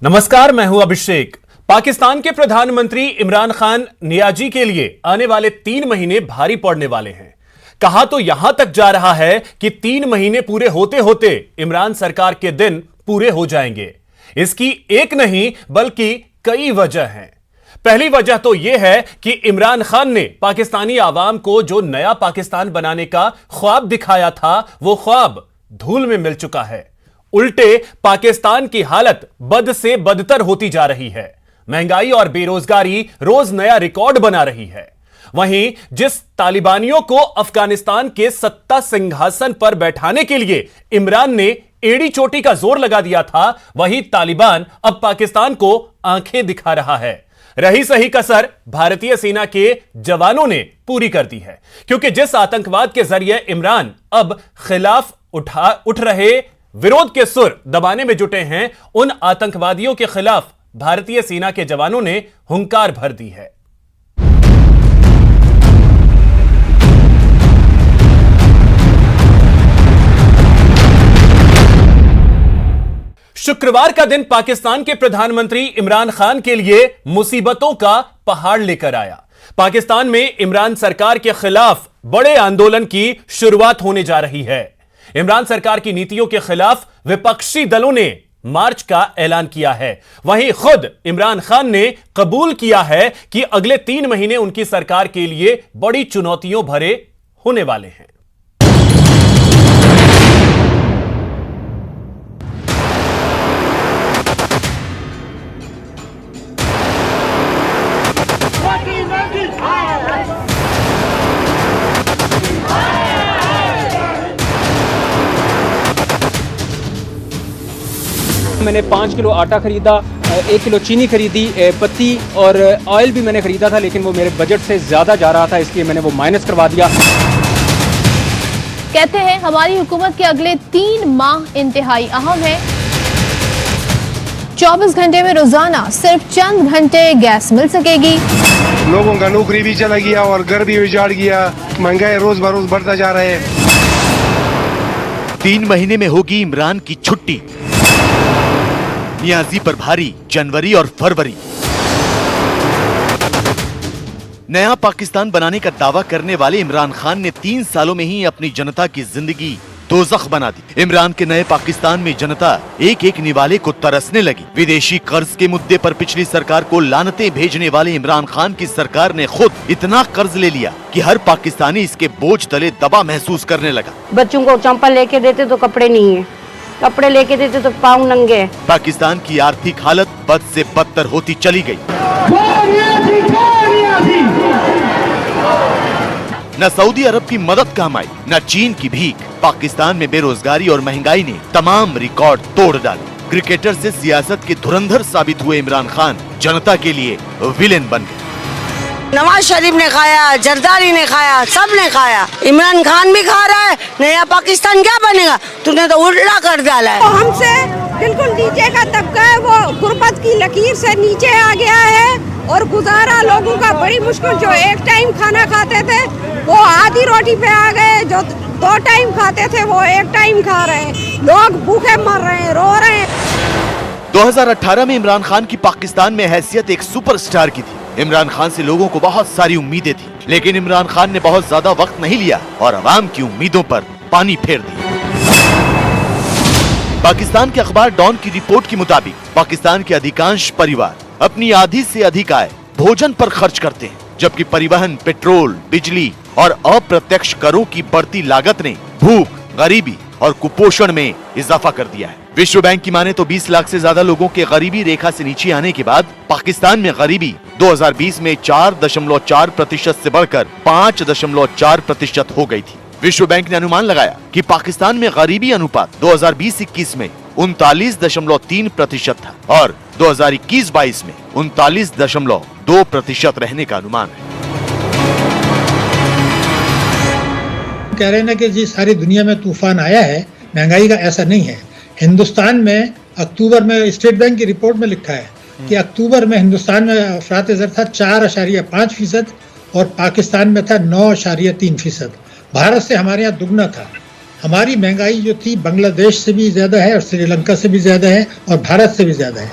नमस्कार, मैं हूं अभिषेक। पाकिस्तान के प्रधानमंत्री इमरान खान नियाजी के लिए आने वाले 3 महीने भारी पड़ने वाले हैं। कहा तो यहां तक जा रहा है कि 3 महीने पूरे होते होते इमरान सरकार के दिन पूरे हो जाएंगे। इसकी एक नहीं बल्कि कई वजह हैं। पहली वजह तो यह है कि इमरान खान ने पाकिस्तानी आवाम को जो नया पाकिस्तान बनाने का ख्वाब दिखाया था, वो ख्वाब धूल में मिल चुका है। उल्टे पाकिस्तान की हालत बद से बदतर होती जा रही है। महंगाई और बेरोजगारी रोज नया रिकॉर्ड बना रही है। वहीं जिस तालिबानियों को अफगानिस्तान के सत्ता सिंहासन पर बैठाने के लिए इमरान ने एड़ी चोटी का जोर लगा दिया था, वही तालिबान अब पाकिस्तान को आंखें दिखा रहा है। रही सही कसर भारतीय सेना के जवानों ने पूरी कर दी है, क्योंकि जिस आतंकवाद के जरिए इमरान अब खिलाफ उठ रहे विरोध के सुर दबाने में जुटे हैं, उन आतंकवादियों के खिलाफ भारतीय सेना के जवानों ने हुंकार भर दी है। शुक्रवार का दिन पाकिस्तान के प्रधानमंत्री इमरान खान के लिए मुसीबतों का पहाड़ लेकर आया। पाकिस्तान में इमरान सरकार के खिलाफ बड़े आंदोलन की शुरुआत होने जा रही है। इमरान सरकार की नीतियों के खिलाफ विपक्षी दलों ने मार्च का ऐलान किया है। वहीं खुद इमरान खान ने कबूल किया है कि अगले 3 महीने उनकी सरकार के लिए बड़ी चुनौतियों भरे होने वाले हैं। मैंने 5 किलो आटा खरीदा, 1 किलो चीनी खरीदी, पत्ती और ऑयल भी मैंने खरीदा था, लेकिन वो मेरे बजट से ज़्यादा जा रहा था, इसलिए मैंने वो माइनस करवा दिया। कहते हैं हमारी हुकूमत के अगले 3 माह इंतहाई अहम है। 24 घंटे में रोजाना सिर्फ चंद घंटे गैस मिल सकेगी। लोगों का नौकरी भी चला गया और घर भी उजाड़ गया। महंगाई रोज बरोज बढ़ता जा रहा है। 3 महीने में होगी इमरान की छुट्टी। नियाजी पर भारी जनवरी और फरवरी। नया पाकिस्तान बनाने का दावा करने वाले इमरान खान ने 3 सालों में ही अपनी जनता की जिंदगी दोज़ख बना दी। इमरान के नए पाकिस्तान में जनता एक एक निवाले को तरसने लगी। विदेशी कर्ज के मुद्दे पर पिछली सरकार को लानतें भेजने वाले इमरान खान की सरकार ने खुद इतना कर्ज ले लिया कि हर पाकिस्तानी इसके बोझ तले दबा महसूस करने लगा। बच्चों को चंपल लेके देते तो कपड़े नहीं है, कपड़े लेके देते तो पाँव नंगे हैं। पाकिस्तान की आर्थिक हालत बद से बदतर होती चली गई। न सऊदी अरब की मदद काम आई, न चीन की भीख। पाकिस्तान में बेरोजगारी और महंगाई ने तमाम रिकॉर्ड तोड़ डाले। क्रिकेटर से सियासत के धुरंधर साबित हुए इमरान खान जनता के लिए विलेन बन गए। नवाज शरीफ ने खाया, जरदारी ने खाया, सब ने खाया। इमरान खान भी खा रहा है। नया पाकिस्तान क्या बनेगा? तूने तो उल्टा कर डाला है। हमसे बिल्कुल नीचे का तबका है, वो गुर्बत की लकीर से नीचे आ गया है और गुजारा लोगों का बड़ी मुश्किल। जो एक टाइम खाना खाते थे वो आधी रोटी पे आ गए, जो 2 टाइम खाते थे वो 1 टाइम खा रहे हैं। लोग भूखे मर रहे हैं, रो रहे हैं। 2018 में इमरान खान की पाकिस्तान में हैसियत एक सुपरस्टार की थी। इमरान खान से लोगों को बहुत सारी उम्मीदें थी, लेकिन इमरान खान ने बहुत ज्यादा वक्त नहीं लिया और अवाम की उम्मीदों पर पानी फेर दिया। पाकिस्तान के अखबार डॉन की रिपोर्ट के मुताबिक पाकिस्तान के अधिकांश परिवार अपनी आधी से अधिक आय भोजन पर खर्च करते हैं, जबकि परिवहन, पेट्रोल, बिजली और अप्रत्यक्ष करों की बढ़ती लागत ने भूख, गरीबी और कुपोषण में इजाफा कर दिया है। विश्व बैंक की माने तो 20 लाख से ज्यादा लोगों के गरीबी रेखा से नीचे आने के बाद पाकिस्तान में गरीबी 2020 में 4.4% से बढ़कर 5.4% हो गई थी। विश्व बैंक ने अनुमान लगाया कि पाकिस्तान में गरीबी अनुपात 2020-21 में 39.3% था और 2021-22 में 39.2% रहने का अनुमान है। कह रहे हैं कि जी सारी दुनिया में तूफान आया है महंगाई का, ऐसा नहीं है। हिंदुस्तान में अक्टूबर में स्टेट बैंक की रिपोर्ट में लिखा है कि अक्टूबर में हिंदुस्तान में अफरात ज़र था 4.5% और पाकिस्तान में था 9.3%। भारत से हमारे यहाँ दुगना था। हमारी महंगाई जो थी बांग्लादेश से भी ज्यादा है और श्रीलंका से भी ज्यादा है और भारत से भी ज्यादा है।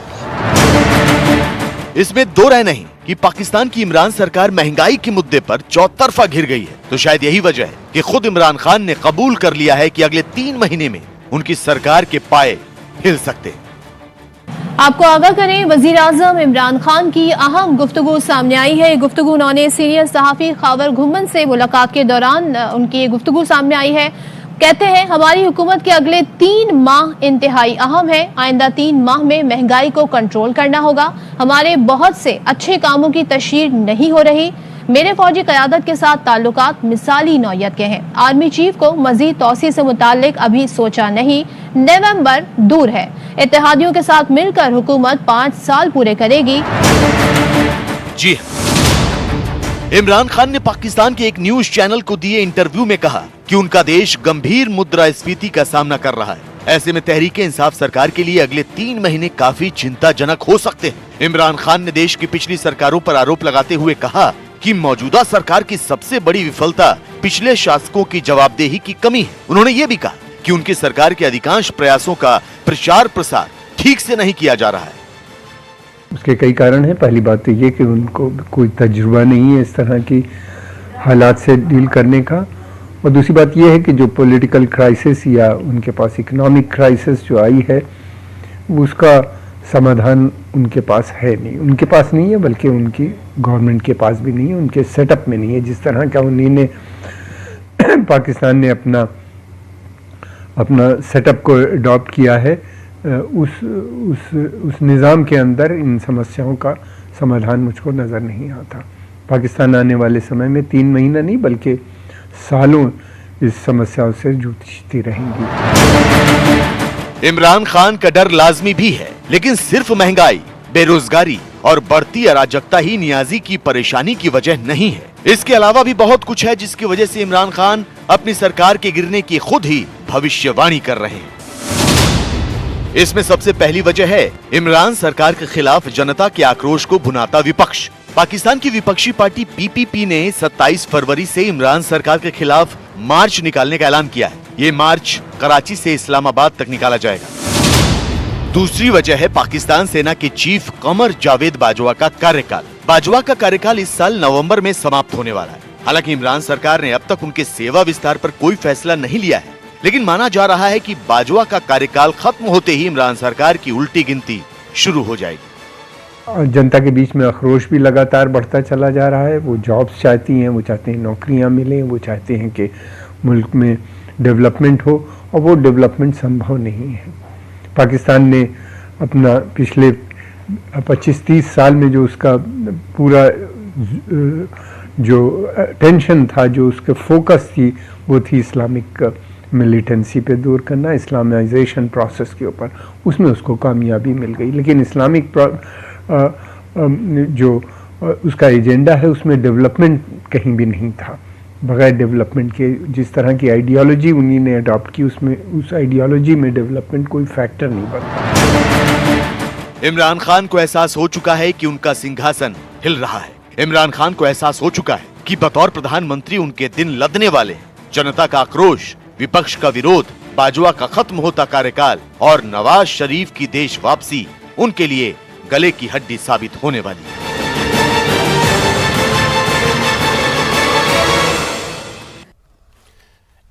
इसमें दो राय नहीं कि पाकिस्तान की इमरान सरकार महंगाई के मुद्दे पर चौतरफा घिर गई है। तो शायद यही वजह है कि खुद इमरान खान ने कबूल कर लिया है कि अगले 3 महीने में उनकी सरकार के पाए हिल सकते हैं। आपको आगाह करें, वजीर आजम इमरान खान की अहम गुफ्तगू सामने आई है। गुफ्तगू उन्होंने सीनियर सहाफी खावर घुम्मन से मुलाकात के दौरान उनकी गुफ्तगू सामने आई है। कहते हैं, हमारी हुकूमत के अगले 3 माह इंतहाई अहम है। आइंदा 3 माह में महंगाई को कंट्रोल करना होगा। हमारे बहुत से अच्छे कामों की तशहीर नहीं हो रही। मेरे फौजी क़यादत के साथ ताल्लुकात मिसाली नौयत के हैं। आर्मी चीफ को मजीद तौसी से मुतालिक अभी सोचा नहीं, नवंबर दूर है। इत्तेहादियों के साथ मिलकर हुकूमत 5 साल पूरे करेगी। जी, इमरान खान ने पाकिस्तान के एक न्यूज चैनल को दिए इंटरव्यू में कहा कि उनका देश गंभीर मुद्रास्फीति का सामना कर रहा है। ऐसे में तहरीक इंसाफ सरकार के लिए अगले 3 महीने काफी चिंताजनक हो सकते हैं। इमरान खान ने देश की पिछली सरकारों पर आरोप लगाते हुए कहा कि मौजूदा सरकार की सबसे बड़ी विफलता पिछले शासकों की जवाबदेही की कमी है। उन्होंने ये भी कहा कि उनकी सरकार के अधिकांश प्रयासों का प्रचार प्रसार ठीक से नहीं किया जा रहा है। उसके कई कारण हैं। पहली बात तो ये कि उनको कोई तजुर्बा नहीं है इस तरह की हालात से डील करने का, और दूसरी बात यह है कि जो पॉलिटिकल क्राइसिस या उनके पास इकोनॉमिक क्राइसिस जो आई है उसका समाधान उनके पास है नहीं। उनके पास नहीं है, बल्कि उनकी गवर्नमेंट के पास भी नहीं है, उनके सेटअप में नहीं है। जिस तरह का उन्होंने पाकिस्तान ने अपना सेटअप को अडॉप्ट किया है, उस निज़ाम के अंदर इन समस्याओं का समाधान मुझको नज़र नहीं आता। पाकिस्तान आने वाले समय में 3 महीना नहीं बल्कि सालों इस समस्याओं से जूझती रहेंगी। इमरान खान का डर लाजमी भी है, लेकिन सिर्फ महंगाई, बेरोजगारी और बढ़ती अराजकता ही नियाजी की परेशानी की वजह नहीं है। इसके अलावा भी बहुत कुछ है जिसकी वजह से इमरान खान अपनी सरकार के गिरने की खुद ही भविष्यवाणी कर रहे हैं। इसमें सबसे पहली वजह है इमरान सरकार के खिलाफ जनता के आक्रोश को भुनाता विपक्ष। पाकिस्तान की विपक्षी पार्टी पीपीपी ने 27 फरवरी से इमरान सरकार के खिलाफ मार्च निकालने का ऐलान किया है। ये मार्च कराची से इस्लामाबाद तक निकाला जाएगा। दूसरी वजह है पाकिस्तान सेना के चीफ कमर जावेद बाजवा का कार्यकाल। बाजवा का कार्यकाल इस साल नवंबर में समाप्त होने वाला है। हालांकि इमरान सरकार ने अब तक उनके सेवा विस्तार पर कोई फैसला नहीं लिया है, लेकिन माना जा रहा है कि बाजवा का कार्यकाल खत्म होते ही इमरान सरकार की उल्टी गिनती शुरू हो जाएगी। जनता के बीच में आक्रोश भी लगातार बढ़ता चला जा रहा है। वो जॉब्स चाहती हैं, वो चाहते हैं नौकरियां मिलें, वो चाहते हैं कि मुल्क में डेवलपमेंट हो, और वो डेवलपमेंट संभव नहीं है। पाकिस्तान ने अपना पिछले 25-30 साल में जो उसका पूरा जो टेंशन था, जो उसके फोकस थी, वो थी इस्लामिक मिलिटेंसी पे दूर करना, इस्लामाइजेशन प्रोसेस के ऊपर। उसमें उसको कामयाबी मिल गई, लेकिन इस्लामिक जो उसका एजेंडा है उसमें डेवलपमेंट कहीं भी नहीं था। बगैर डेवलपमेंट के जिस तरह की आइडियोलॉजी उन्हीं ने अडॉप्ट की, उसमें उस आइडियोलॉजी में डेवलपमेंट कोई फैक्टर नहीं बनता। इमरान खान को एहसास हो चुका है कि उनका सिंहासन हिल रहा है। इमरान खान को एहसास हो चुका है कि बतौर प्रधानमंत्री उनके दिन लदने वाले। जनता का आक्रोश, विपक्ष का विरोध, बाजवा का खत्म होता कार्यकाल और नवाज शरीफ की देश वापसी उनके लिए गले की हड्डी साबित होने वाली है।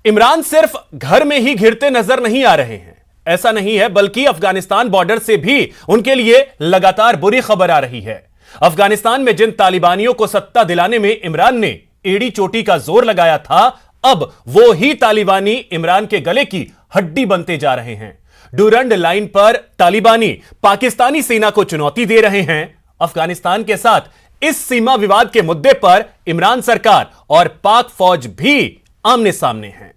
इमरान सिर्फ घर में ही घिरते नजर नहीं आ रहे हैं। ऐसा नहीं है, बल्कि अफगानिस्तान बॉर्डर से भी उनके लिए लगातार बुरी खबर आ रही है। अफगानिस्तान में जिन तालिबानियों को सत्ता दिलाने में इमरान ने एड़ी चोटी का जोर लगाया था, अब वो ही तालिबानी इमरान के गले की हड्डी बनते जा रहे हैं। डूरंड लाइन पर तालिबानी पाकिस्तानी सेना को चुनौती दे रहे हैं। अफगानिस्तान के साथ इस सीमा विवाद के मुद्दे पर इमरान सरकार और पाक फौज भी आमने सामने हैं।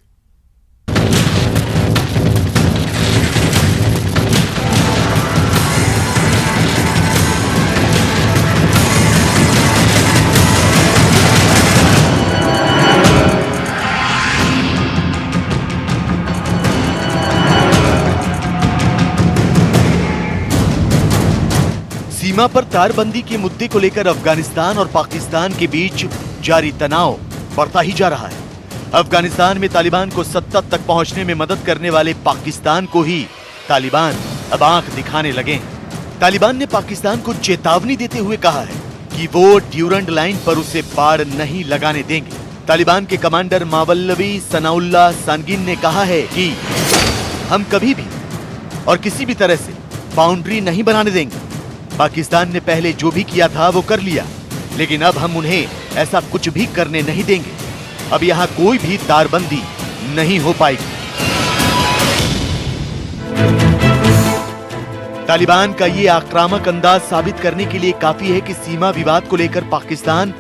सीमा पर तारबंदी के मुद्दे को लेकर अफगानिस्तान और पाकिस्तान के बीच जारी तनाव बढ़ता ही जा रहा है। अफगानिस्तान में तालिबान को सत्ता तक पहुंचने में मदद करने वाले पाकिस्तान को ही तालिबान अब आंख दिखाने लगे हैं। तालिबान ने पाकिस्तान को चेतावनी देते हुए कहा है कि वो ड्यूरंड लाइन पर उसे बाड़ नहीं लगाने देंगे। तालिबान के कमांडर मावल्लवी सनाउल्लाह सांगिन ने कहा है कि हम कभी भी और किसी भी तरह से बाउंड्री नहीं बनाने देंगे। पाकिस्तान ने पहले जो भी किया था वो कर लिया, लेकिन अब हम उन्हें ऐसा कुछ भी करने नहीं देंगे। अब यहाँ कोई भी तारबंदी नहीं हो पाएगी। तालिबान का ये आक्रामक अंदाज साबित करने के लिए काफी है कि सीमा विवाद को लेकर पाकिस्तान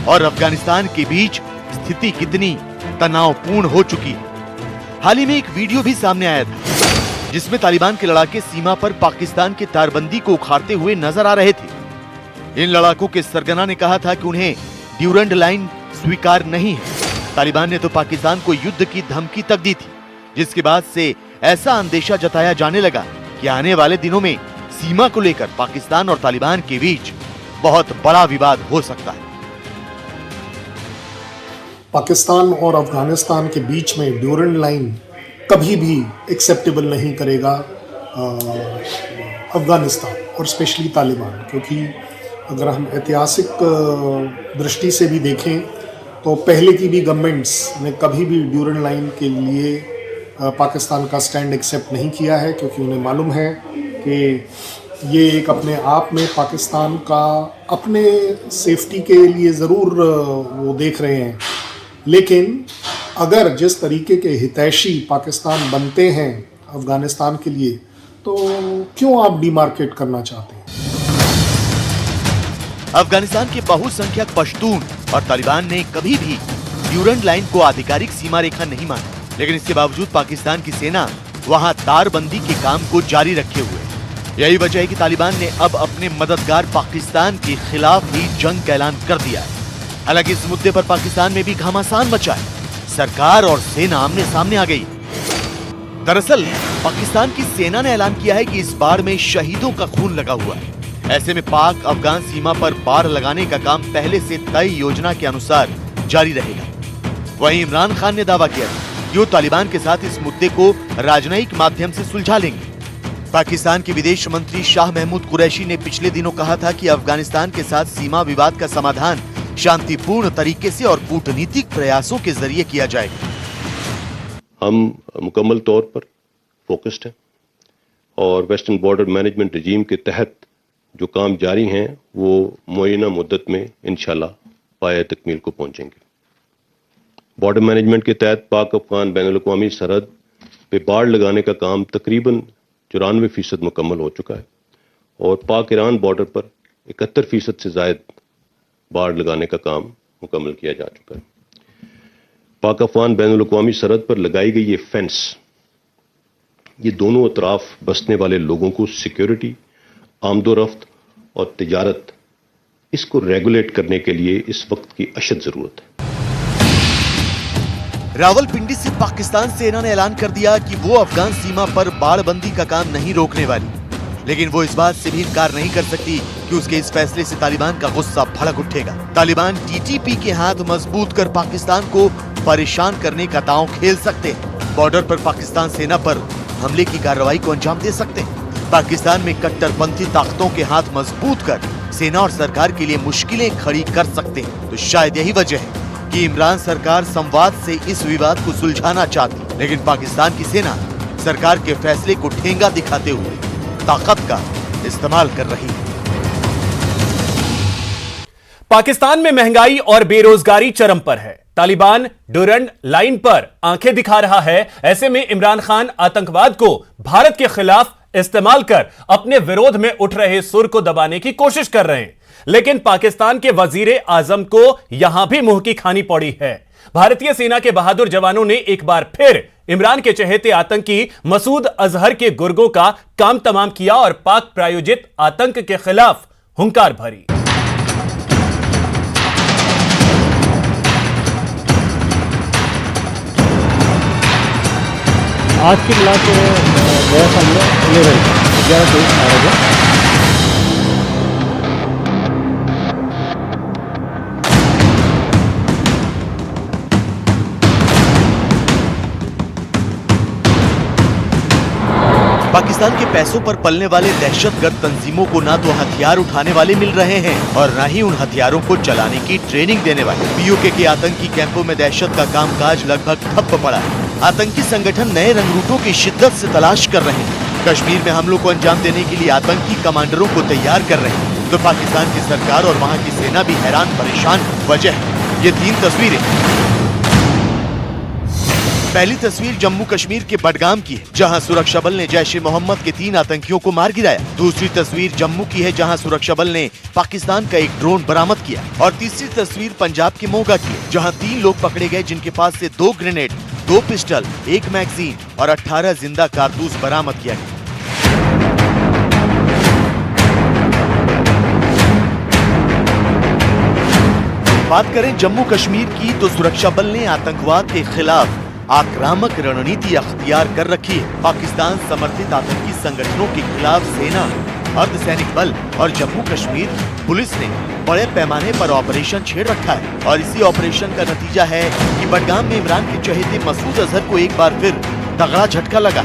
और अफगानिस्तान के बीच स्थिति कितनी तनावपूर्ण हो चुकी है। हाल ही में एक वीडियो भी सामने आया था जिसमें तालिबान के लड़ाके सीमा पर पाकिस्तान के तारबंदी को उखाड़ते हुए नजर आ रहे थे। इन लड़ाकों के सरगना ने कहा था कि उन्हें ड्यूरंड लाइन स्वीकार नहीं है। तालिबान ने तो पाकिस्तान को युद्ध की धमकी तक दी थी, जिसके बाद से ऐसा अंदेशा जताया जाने लगा कि आने वाले दिनों में सीमा को लेकर पाकिस्तान और तालिबान के बीच बहुत बड़ा विवाद हो सकता है। पाकिस्तान और अफगानिस्तान के बीच में ड्यूरंड लाइन कभी भी एक्सेप्टेबल नहीं करेगा अफगानिस्तान और स्पेशली तालिबान, क्योंकि अगर हम ऐतिहासिक दृष्टि से भी देखें तो पहले की भी गवर्नमेंट्स ने कभी भी ड्यूरंड लाइन के लिए पाकिस्तान का स्टैंड एक्सेप्ट नहीं किया है, क्योंकि उन्हें मालूम है कि ये एक अपने आप में पाकिस्तान का अपने सेफ्टी के लिए ज़रूर वो देख रहे हैं। लेकिन अगर जिस तरीके के हितैषी पाकिस्तान बनते हैं अफगानिस्तान के लिए, तो क्यों आप डिमार्केट करना चाहते हैं? अफगानिस्तान के बहुसंख्यक पश्तून और तालिबान ने कभी भी ड्यूरंड लाइन को आधिकारिक सीमा रेखा नहीं माना, लेकिन इसके बावजूद पाकिस्तान की सेना वहां तारबंदी के काम को जारी रखे हुए। यही वजह है कि तालिबान ने अब अपने मददगार पाकिस्तान के खिलाफ भी जंग का ऐलान कर दिया है। हालांकि इस मुद्दे पर पाकिस्तान में भी घमासान मचा है। सरकार और सेना आमने सामने आ गई। दरअसल पाकिस्तान की सेना ने ऐलान किया है कि इस बाढ़ में शहीदों का खून लगा हुआ है। ऐसे में पाक अफगान सीमा पर बाड़ लगाने का काम पहले से तय योजना के अनुसार जारी रहेगा। वहीं इमरान खान ने दावा किया कि वो तालिबान के साथ इस मुद्दे को राजनयिक माध्यम से सुलझा लेंगे। पाकिस्तान के विदेश मंत्री शाह महमूद कुरैशी ने पिछले दिनों कहा था कि अफगानिस्तान के साथ सीमा विवाद का समाधान शांतिपूर्ण तरीके से और कूटनीतिक प्रयासों के जरिए किया जाएगा। हम मुकम्मल तौर पर फोकस्ड हैं और वेस्टर्न बॉर्डर मैनेजमेंट रजीम के तहत जो काम जारी हैं वो मुअय्यना मुद्दत में इंशाल्लाह पाया तकमील को पहुंचेंगे। बॉर्डर मैनेजमेंट के तहत पाक अफगान बैनुल-अक़वामी सरहद पे बाड़ लगाने का काम तकरीबन 94% मुकम्मल हो चुका है और पाक ईरान बॉर्डर पर 71% से ज़ायद बाड़ लगाने का काम मुकम्मल किया जा चुका है। पाक अफगान बैनुल-अक़वामी सरहद पर लगाई गई ये फेंस, ये दोनों अतराफ बसने वाले लोगों को सिक्योरिटी, आमदोरफ्त और तिजारत, इसको रेगुलेट करने के लिए इस वक्त की अशद जरूरत है। रावलपिंडी से पाकिस्तान सेना ने ऐलान कर दिया कि वो अफगान सीमा पर बाड़बंदी का काम नहीं रोकने वाली, लेकिन वो इस बात से भी इनकार नहीं कर सकती कि उसके इस फैसले से तालिबान का गुस्सा भड़क उठेगा। तालिबान टीटीपी के हाथ मजबूत कर पाकिस्तान को परेशान करने का दांव खेल सकते हैं। बॉर्डर पर पाकिस्तान सेना पर हमले की कार्रवाई को अंजाम दे सकते हैं। पाकिस्तान में कट्टरपंथी ताकतों के हाथ मजबूत कर सेना और सरकार के लिए मुश्किलें खड़ी कर सकते हैं। तो शायद यही वजह है कि इमरान सरकार संवाद से इस विवाद को सुलझाना चाहती, लेकिन पाकिस्तान की सेना सरकार के फैसले को ठेंगा दिखाते हुए ताकत का इस्तेमाल कर रही है। पाकिस्तान में महंगाई और बेरोजगारी चरम पर है। तालिबान ड्यूरंड लाइन पर आंखें दिखा रहा है। ऐसे में इमरान खान आतंकवाद को भारत के खिलाफ इस्तेमाल कर अपने विरोध में उठ रहे सुर को दबाने की कोशिश कर रहे हैं, लेकिन पाकिस्तान के वजीर आजम को यहां भी मुंह की खानी पड़ी है। भारतीय सेना के बहादुर जवानों ने एक बार फिर इमरान के चहेते आतंकी मसूद अजहर के गुर्गों का काम तमाम किया और पाक प्रायोजित आतंक के खिलाफ हुंकार भरी। आज की क्लास गया सामने 11 पाकिस्तान के पैसों पर पलने वाले दहशतगर्द तंजीमों को ना तो हथियार उठाने वाले मिल रहे हैं और न ही उन हथियारों को चलाने की ट्रेनिंग देने वाले। पीओके के आतंकी कैंपों में दहशत का कामकाज लगभग ठप पड़ा है। आतंकी संगठन नए रंगरूटों की शिद्दत से तलाश कर रहे हैं। कश्मीर में हमलों को अंजाम देने के लिए आतंकी कमांडरों को तैयार कर रहे हैं, तो पाकिस्तान की सरकार और वहाँ की सेना भी हैरान परेशान। वजह ये 3 तस्वीरें। पहली तस्वीर जम्मू कश्मीर के बडगाम की है, जहां सुरक्षा बल ने जैश-ए-मोहम्मद के 3 आतंकियों को मार गिराया। दूसरी तस्वीर जम्मू की है, जहां सुरक्षा बल ने पाकिस्तान का एक ड्रोन बरामद किया। और तीसरी तस्वीर पंजाब के मोगा की है, जहां 3 लोग पकड़े गए, जिनके पास से 2 ग्रेनेड, 2 पिस्टल, 1 मैगजीन और 18 जिंदा कारतूस बरामद किया गया। बात करें जम्मू कश्मीर की, तो सुरक्षा बल ने आतंकवाद के खिलाफ आक्रामक रणनीति अख्तियार कर रखी है। पाकिस्तान समर्थित आतंकी संगठनों के खिलाफ सेना, अर्धसैनिक बल और जम्मू कश्मीर पुलिस ने बड़े पैमाने पर ऑपरेशन छेड़ रखा है। और इसी ऑपरेशन का नतीजा है कि बडगाम में इमरान के चहेते मसूद अजहर को एक बार फिर तगड़ा झटका लगा।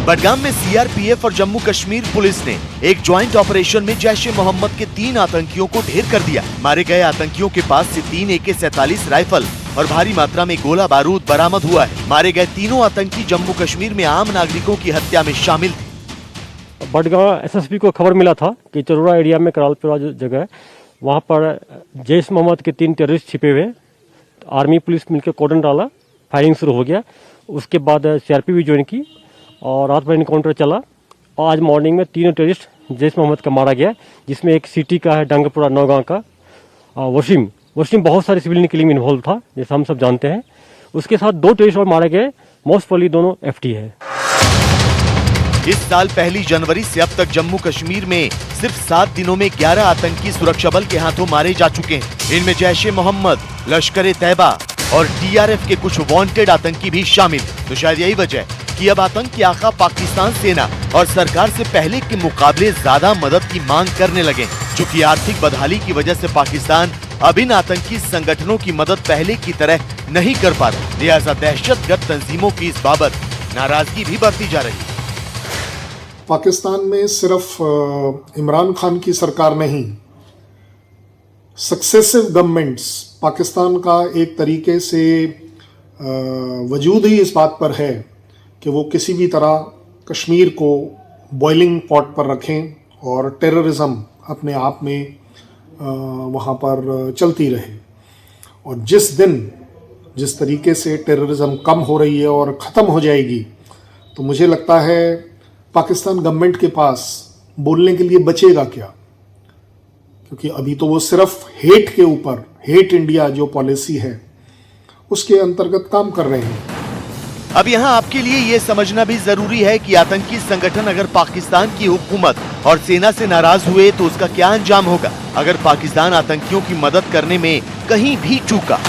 बडगाम में सीआरपीएफ और जम्मू कश्मीर पुलिस ने एक ज्वाइंट ऑपरेशन में जैश-ए-मोहम्मद के 3 आतंकियों को ढेर कर दिया। मारे गए आतंकियों के पास से 3 AK-47 राइफल और भारी मात्रा में गोला बारूद बरामद हुआ है। मारे गए तीनों आतंकी जम्मू कश्मीर में आम नागरिकों की हत्या में शामिल थे। बडगाम एसएसपी को खबर मिला था कि चरोरा एरिया में करालपुरा जो जगह है, वहाँ पर जैश-ए-मोहम्मद के 3 टेररिस्ट छिपे हुए। आर्मी पुलिस मिलकर कॉर्डन डाला, फायरिंग शुरू हो गया। उसके बाद सीआरपी भी ज्वाइन की और रात भर इनकाउंटर चला। और आज मॉर्निंग में 3 टेररिस्ट जैश-ए-मोहम्मद का मारा गया, जिसमें एक सिटी का है डंगपुरा नौगांव का वसीम बहुत सारे सिविलियन किलिंग में इन्वॉल्व था, जैसे हम सब जानते हैं। उसके साथ 2 टेररिस्ट और मारे गए, मोस्ट प्रोबेबली दोनों एफटी है। इस साल 1 जनवरी से अब तक जम्मू कश्मीर में सिर्फ 7 दिनों में 11 आतंकी सुरक्षा बल के हाथों मारे जा चुके हैं। इनमें जैश-ए-मोहम्मद, लश्कर-ए-तैयबा और टीआरएफ के कुछ वांटेड आतंकी भी शामिल। तो शायद यही वजह है कि अब आतंक के आका पाकिस्तान सेना और सरकार से पहले के मुकाबले ज्यादा मदद की मांग करने लगे। चूँकि आर्थिक बदहाली की वजह से पाकिस्तान अब इन आतंकी संगठनों की मदद पहले की तरह नहीं कर पा रहा, लिहाजा दहशतगर्द तंजीमों की इस बाबत नाराजगी भी बढ़ती जा रही है। पाकिस्तान में सिर्फ इमरान खान की सरकार नहीं, सक्सेसिव गवर्नमेंट्स पाकिस्तान का एक तरीके से वजूद ही इस बात पर है कि वो किसी भी तरह कश्मीर को बॉइलिंग पॉट पर रखें और टेररिज्म अपने आप में वहाँ पर चलती रहे। और जिस तरीके से टेररिज्म कम हो रही है और ख़त्म हो जाएगी, तो मुझे लगता है पाकिस्तान गवर्नमेंट के पास बोलने के लिए बचेगा क्या, क्योंकि अभी तो वो सिर्फ हेट के ऊपर, हेट इंडिया जो पॉलिसी है उसके अंतर्गत काम कर रहे हैं। अब यहाँ आपके लिए ये समझना भी जरूरी है कि आतंकी संगठन अगर पाकिस्तान की हुकूमत और सेना से नाराज हुए तो उसका क्या अंजाम होगा। अगर पाकिस्तान आतंकियों की मदद करने में कहीं भी चूका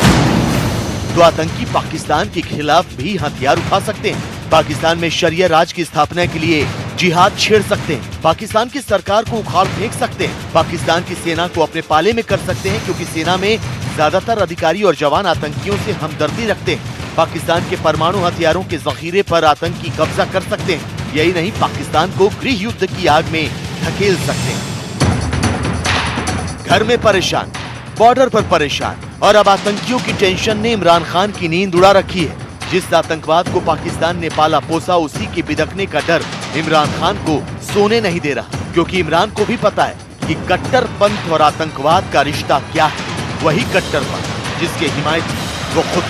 तो आतंकी पाकिस्तान के खिलाफ भी हथियार उठा सकते हैं। पाकिस्तान में शरिया राज की स्थापना के लिए जिहाद छेड़ सकते हैं। पाकिस्तान की सरकार को उखाड़ फेंक सकते हैं। पाकिस्तान की सेना को अपने पाले में कर सकते हैं, क्योंकि सेना में ज्यादातर अधिकारी और जवान आतंकियों से हमदर्दी रखते हैं। पाकिस्तान के परमाणु हथियारों के जखीरे पर आतंकी कब्जा कर सकते हैं। यही नहीं, पाकिस्तान को गृह युद्ध की आग में धकेल सकते हैं। घर में परेशान, बॉर्डर पर परेशान और अब आतंकियों की टेंशन ने इमरान खान की नींद उड़ा रखी है। जिस आतंकवाद को पाकिस्तान ने पाला पोसा, उसी के बिदकने का डर इमरान खान को सोने नहीं दे रहा, क्योंकि इमरान को भी पता है कि कट्टरपंथ और आतंकवाद का रिश्ता क्या है। वही कट्टरपंथ जिसके हिमायती वो खुद